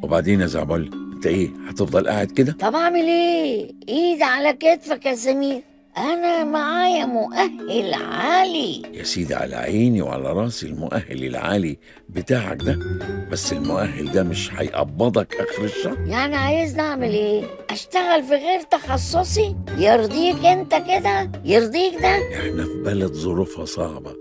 وبعدين يا زعبل، انت ايه هتفضل قاعد كده؟ طب اعمل ايه؟ ايد على كتفك يا سمير، انا معايا مؤهل عالي. يا سيدي على عيني وعلى راسي المؤهل العالي بتاعك ده، بس المؤهل ده مش هيقبضك اخر الشهر. يعني عايزني اعمل ايه؟ اشتغل في غير تخصصي؟ يرضيك انت كده؟ يرضيك ده؟ احنا في بلد ظروفها صعبة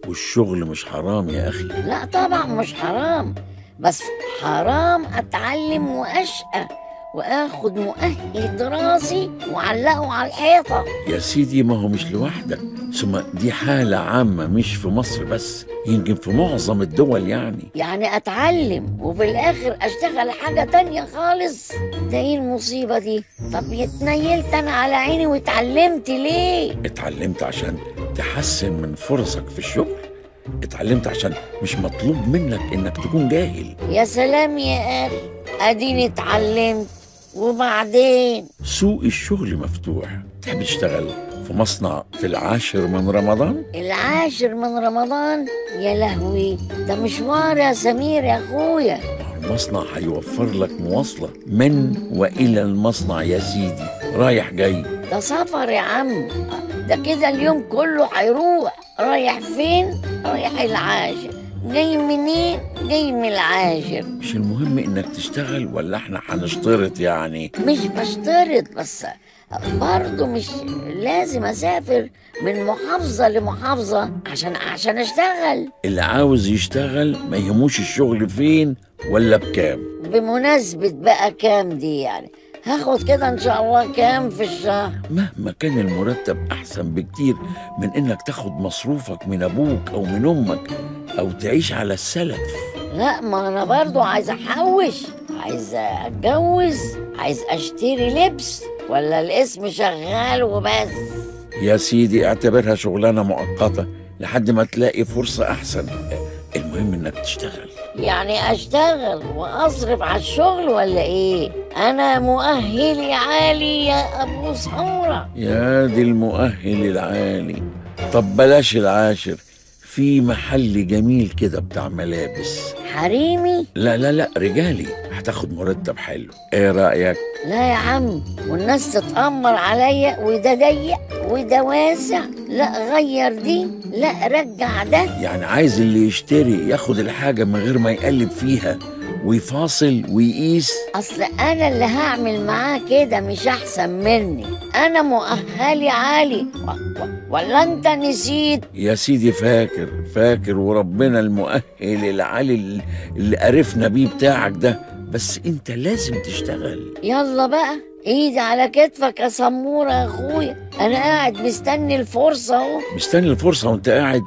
والشغل مش حرام يا اخي. لا طبعا مش حرام، بس حرام اتعلم واشقى واخد مؤهل دراسي وعلقه على الحيطه. يا سيدي ما هو مش لوحدك، ثم دي حالة عامة مش في مصر بس، يمكن في معظم الدول يعني اتعلم وفي الاخر اشتغل حاجه تانية خالص؟ ده ايه المصيبه دي؟ طب اتنيلت انا على عيني واتعلمت ليه؟ اتعلمت عشان تحسن من فرصك في الشغل، اتعلمت عشان مش مطلوب منك انك تكون جاهل. يا سلام يا اخي، اديني اتعلمت وبعدين؟ سوق الشغل مفتوح، تحب تشتغل في مصنع في العاشر من رمضان؟ العاشر من رمضان؟ يا لهوي، ده مشوار يا سمير يا اخويا. المصنع هيوفر لك مواصلة من وإلى المصنع يا سيدي، رايح جاي. ده سفر يا عم، ده كده اليوم كله هيروح. رايح فين؟ رايح العاشر. جاي منين؟ جاي من العاشر. مش المهم انك تشتغل ولا احنا هنشترط يعني؟ مش بشترط، بس برضه مش لازم اسافر من محافظة لمحافظة عشان اشتغل. اللي عاوز يشتغل ما يهموش الشغل فين ولا بكام. بمناسبة بقى كام دي، يعني هاخد كده ان شاء الله كام في الشهر؟ مهما كان المرتب احسن بكتير من انك تاخد مصروفك من ابوك او من امك او تعيش على السلف. لا، ما انا برضو عايز احوش، عايز اتجوز، عايز اشتري لبس، ولا الاسم شغال وبس؟ يا سيدي اعتبرها شغلانة مؤقتة لحد ما تلاقي فرصة احسن، المهم انك تشتغل. يعني اشتغل واصرف على الشغل ولا ايه؟ انا مؤهلي عالي يا ابو سمرة. يا دي المؤهل العالي. طب بلاش العاشر، في محل جميل كده بتاع ملابس. حريمي؟ لا لا لا، رجالي، هتاخد مرتب حلو، ايه رأيك؟ لا يا عم، والناس تتأمر عليا، وده ضيق وده واسع. لا غير دي، لا رجع ده. يعني عايز اللي يشتري ياخد الحاجة من غير ما يقلب فيها ويفاصل ويقيس؟ اصل انا اللي هعمل معاه كده مش احسن مني؟ انا مؤهلي عالي ولا انت نسيت؟ يا سيدي فاكر وربنا المؤهل العالي اللي عرفنا بيه بتاعك ده، بس انت لازم تشتغل. يلا بقى، ايدي على كتفك يا سمورة يا اخويا، انا قاعد مستني الفرصة اهو. مستني الفرصة وانت قاعد؟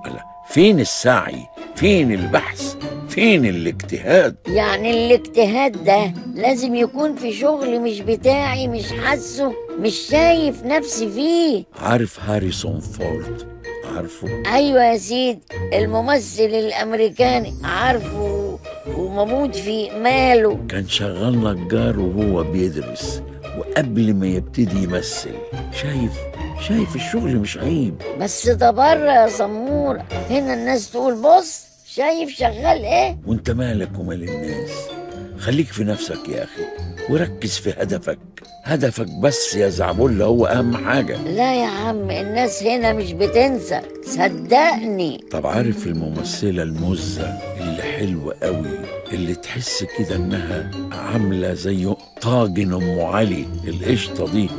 ألا فين السعي؟ فين البحث؟ فين الاجتهاد؟ يعني الاجتهاد ده لازم يكون في شغل مش بتاعي، مش حاسه، مش شايف نفسي فيه. عارف هاريسون فورد؟ عارفه؟ ايوه يا سيدي، الممثل الامريكاني، عارفه ومموت فيه. ماله؟ كان شغال نجار وهو بيدرس، وقبل ما يبتدي يمثل. شايف الشغل مش عيب. بس ده بره يا سمورة، هنا الناس تقول بص شايف شغال ايه. وانت مالك ومال الناس؟ خليك في نفسك يا اخي وركز في هدفك بس يا زعبولة، هو اهم حاجة. لا يا عم، الناس هنا مش بتنسى، صدقني. طب عارف الممثلة المزة اللي حلوة قوي، اللي تحس كده انها عاملة زي طاجن ام علي، القشطة دي،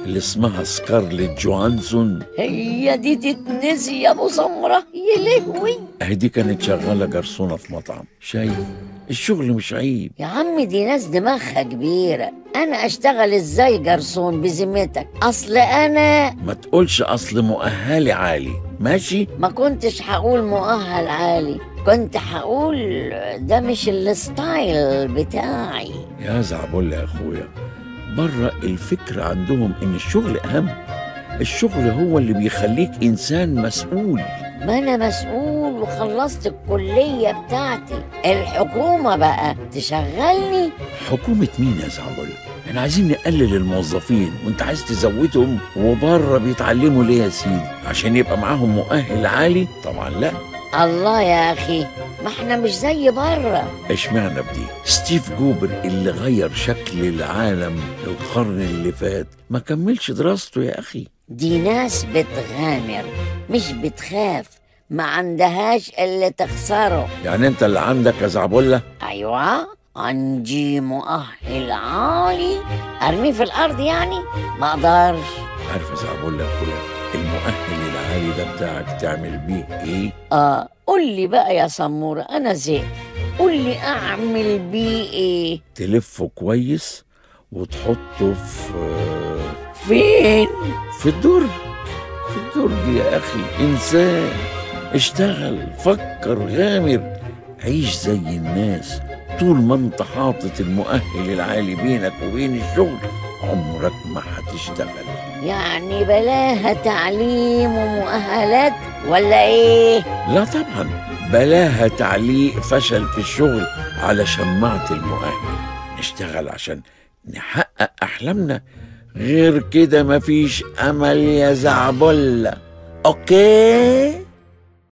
اللي اسمها سكارليت جوهانسون؟ هي دي تتنسي يا ابو سمرة؟ يا لهوي، اهي دي كانت شغالة جرسونة في مطعم. شايف الشغل مش عيب يا عم دي ناس دماغها كبيرة. انا اشتغل ازاي جرسون بذمتك؟ اصل انا ما تقولش اصل مؤهلي عالي، ماشي؟ ما كنتش هقول مؤهل عالي، كنت هقول ده مش الستايل بتاعي. يا زعبولة يا اخويا، بره الفكر عندهم ان الشغل اهم، الشغل هو اللي بيخليك انسان مسؤول. ما انا مسؤول وخلصت الكلية بتاعتي، الحكومة بقى تشغلني؟ حكومة مين يا زعبولة؟ احنا عايزين نقلل الموظفين وانت عايز تزودهم، وبره بيتعلموا ليه يا سيدي؟ عشان يبقى معاهم مؤهل عالي؟ طبعا لا. الله يا اخي، ما احنا مش زي بره. اشمعنى بدي؟ ستيف جوبر اللي غير شكل العالم القرن اللي فات ما كملش دراسته يا أخي. دي ناس بتغامر مش بتخاف، ما عندهاش اللي تخسره. يعني انت اللي عندك يا زعبلة؟ ايوه، عندي مؤهل عالي ارميه في الارض يعني؟ ما اقدرش. عارف يا زعبلة يا اخويا، المؤهل العالي ده بتاعك تعمل بيه ايه؟ قول لي بقى يا سمورة، انا زهقت، قول لي اعمل بيه ايه؟ تلفه كويس وتحطه فين؟ في الدرج. في الدرج يا اخي. انسان، اشتغل، فكر، غامر، عيش زي الناس. طول ما انت حاطط المؤهل العالي بينك وبين الشغل عمرك ما هتشتغل. يعني بلاها تعليم ومؤهلات ولا ايه؟ لا طبعا، بلاها تعليق فشل في الشغل على شماعة المؤهل. نشتغل عشان نحقق أحلامنا، غير كده مفيش أمل يا زعبلة. أوكي؟